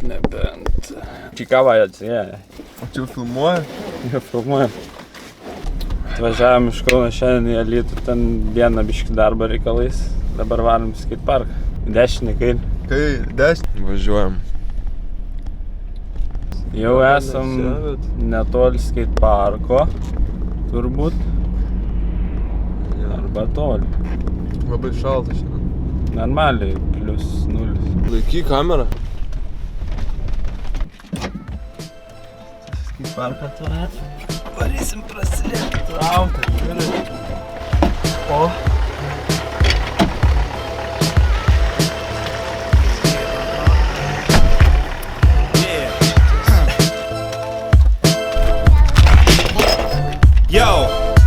Nebent. Šį kavą atsijėję. O čia filmuoja? Jie filmuoja. Atvažiavom iš Kauno šiandien į Alytų, ten dieną biškį darbo reikalais. Dabar varom į skateparką. Dešinį kairį. Kai 10. Važiuojam. Jau esam netoli skateparko. Turbūt. Arba toli. Labai šalta šiandien. Normaliai, +0. Laikyk kamerą. Skateparką atvarat. Varysim prasilėti. Traukti. O.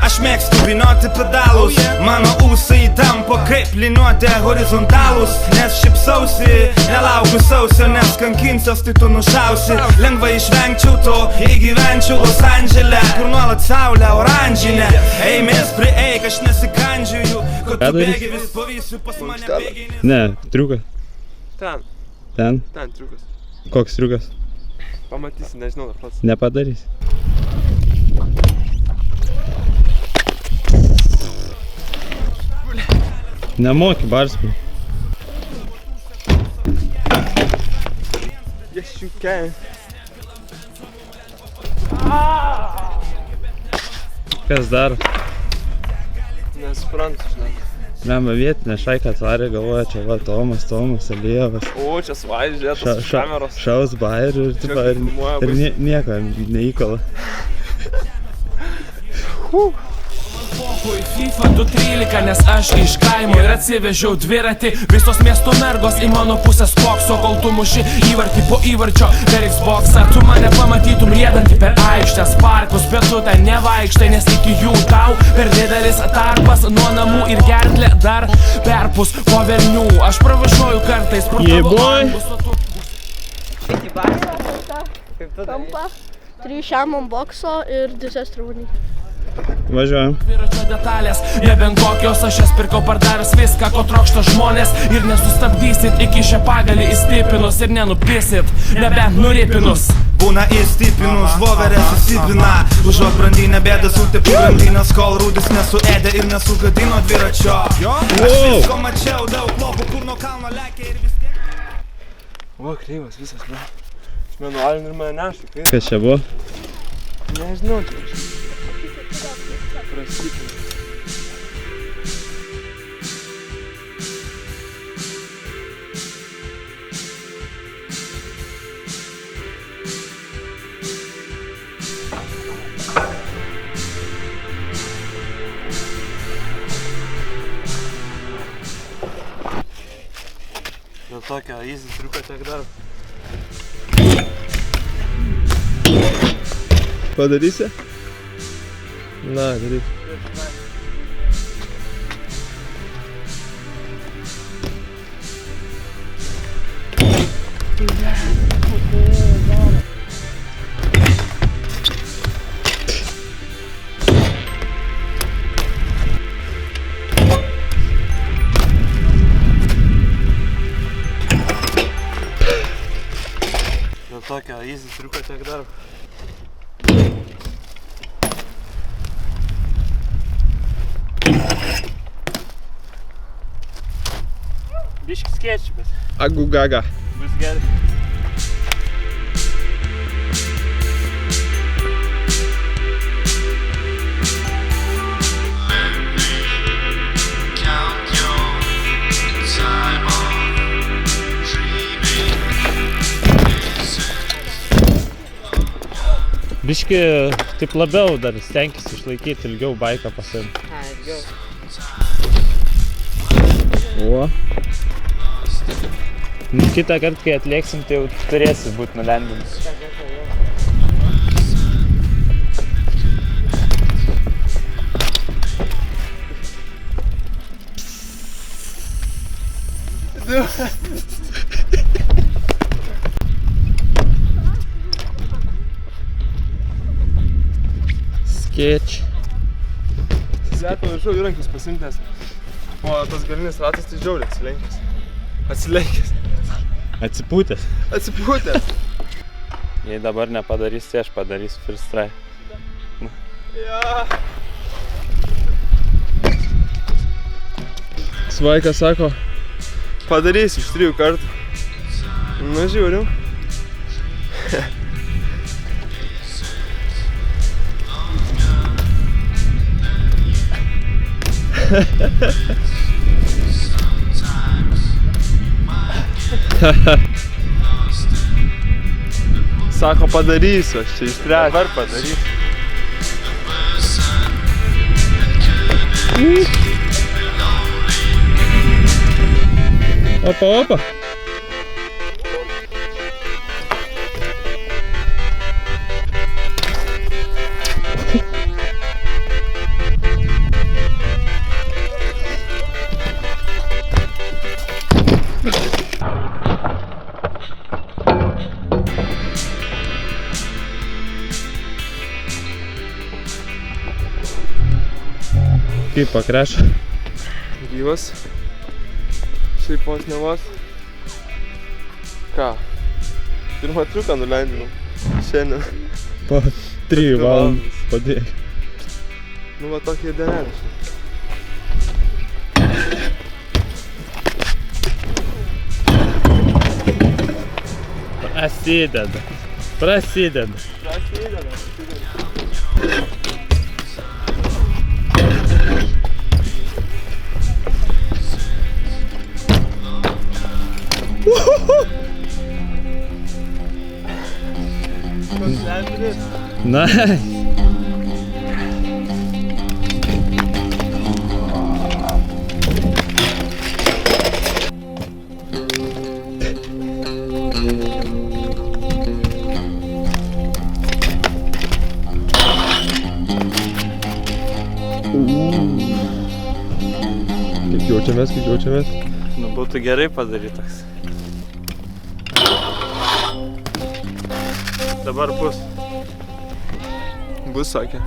Aš mėgstu vynioti pedalus, mano ūsai tampo kaip liniuotė horizontalus. Nes šipsausi, nelaukiu sausio, nes kankinsios tai tu nušausi. Lengvai išvengčiau to, jei gyvenčiau Los Andžele, kur nuolat saulė oranžinė. Eimės prieik, aš nesikandžiuju, kad tu bėgi vis pavysiu pas mane bėgiai. Ne, triukas. Ten. Ten? Ten triukas. Koks triukas? Pamatysi, nežinau dar pats. Nepadarys. Nemoki barspį. Yes, you can. Kas dar? Nesuprantu, žinai. Lemba vietinė šaika atvarė, galvoja, čia va Tomas, Alievas. O, čia svaiž, žiūrėtas iš kameros. Šaus bairių ir nieko neįkala. Į FIFA 213, nes aš iš kaimo ir atsivežiau dviratį. Visos miesto mergos į mano pusę spokso, kol tu muši įvartį po įvarčio per Xboxą. Tu mane pamatytum riedantį per aikštės parkus, bet tu ten nevaikštai, nes iki jų tau per didelis tarpas nuo namų ir gerklė dar perpus po velnių. Aš pravažiuoju kartais pro tavo langus, o tu... Kampa, 3 šiamam bokso ir 2 strūnį. Važiuojam. Dviračio detalės, nebent kokios, aš jas pirkau pardavęs viską, ko trokšta žmonės. Ir nesustabdysit iki šią pagalį įstipinus ir nenupisit, nebent nuripinus. Būna įstipinus, voverė susipina. Užuot brandinę bėdą sutepti grandinės, kol rūdis nesuėdė ir nesugadino dviračio. Aš visko mačiau, daug lopų, kur nuo kalno lekia ir vis tiek. O, kreivas visas, bro. Aš manualin ir mane neša, kaip. Kas čia buvo? Nežinau, čia. Prasikime. Dėl tokio easy triuko tiek dar. Padarysi? Na, daryk. Dėl tokio easy triuko tiek dar. Biški skėčiu, bet... Agu gaga. Bus gerai. Biški taip labiau dar stenkis išlaikyti ilgiau baiką pasiimti. Ilgiau. O. Kitą kartą, kai atlėksim, tai jau turėsi būti nulendinis. Sketch. Zet, paviršau įrankis pasimtęs. O tas galinis ratas tai žiauriai atsilenkęs. Atsipūtęs. Atsipūtęs. Jei dabar nepadarys, tai aš padarysiu first try. Ja. Svaikas sako, padarysiu iš 3 kartų. Nu, žiūrim. Sako, padarysiu, aš čia iš 3. Dabar padarysiu. Opa, opa. Kaip pakrešo? Gyvas. Šiaip vos ne vos. Ką? Pirmą triuką nuleidinau. Šiandien. Po 3 valandas padėjo. Nu va tokia dienelė. Prasideda. Prasideda. Nice. Kaip jaučiamės? Nu, būtų gerai padarytas. Dabar bus. Bus, sakė.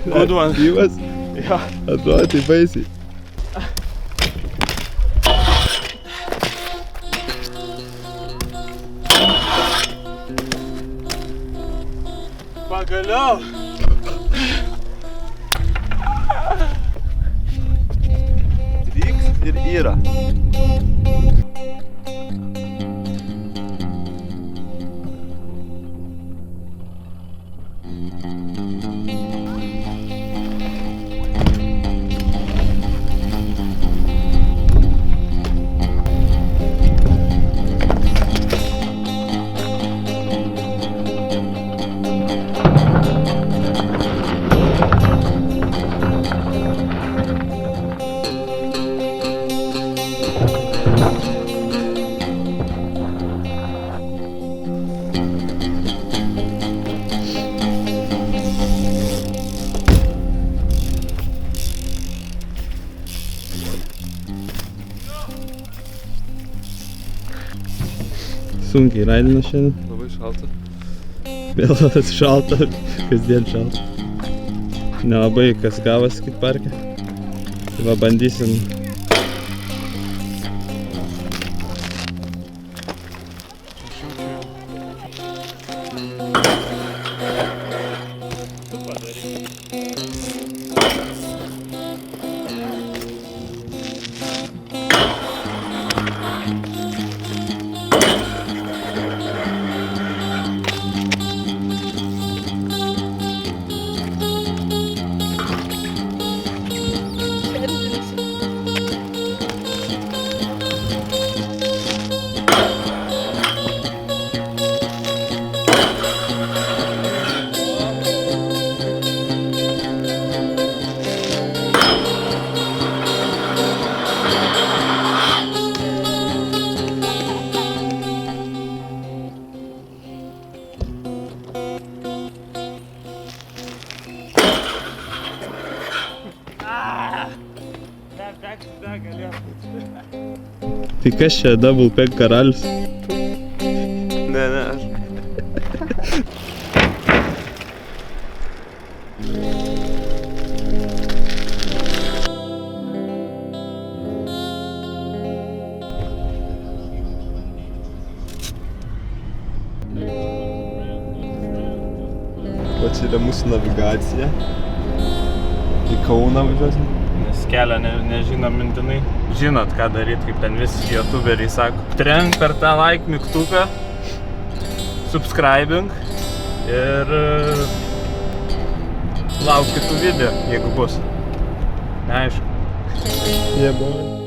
Good one. Gyvas? Ja. Atrodo, tai baisiai. Pagaliau. Vyks ir yra. Sunkiai raidina šiandien. Labai šalta. Vėl šalta, kasdien šalta. Nelabai kas gavosi kaip parke. Tai va bandysim. Tai kas čia double pack karalius? Ne, aš. Va čia yra mūsų navigacija. Į Kauną važiuosim. Nes kelio nežinom mintinai. Žinot, ką daryt, kaip ten visi youtuberiai sako. Trenk per tą like mygtuką, subscribing ir lauk kitų video, jeigu bus. Neaišku. Yeah, boy.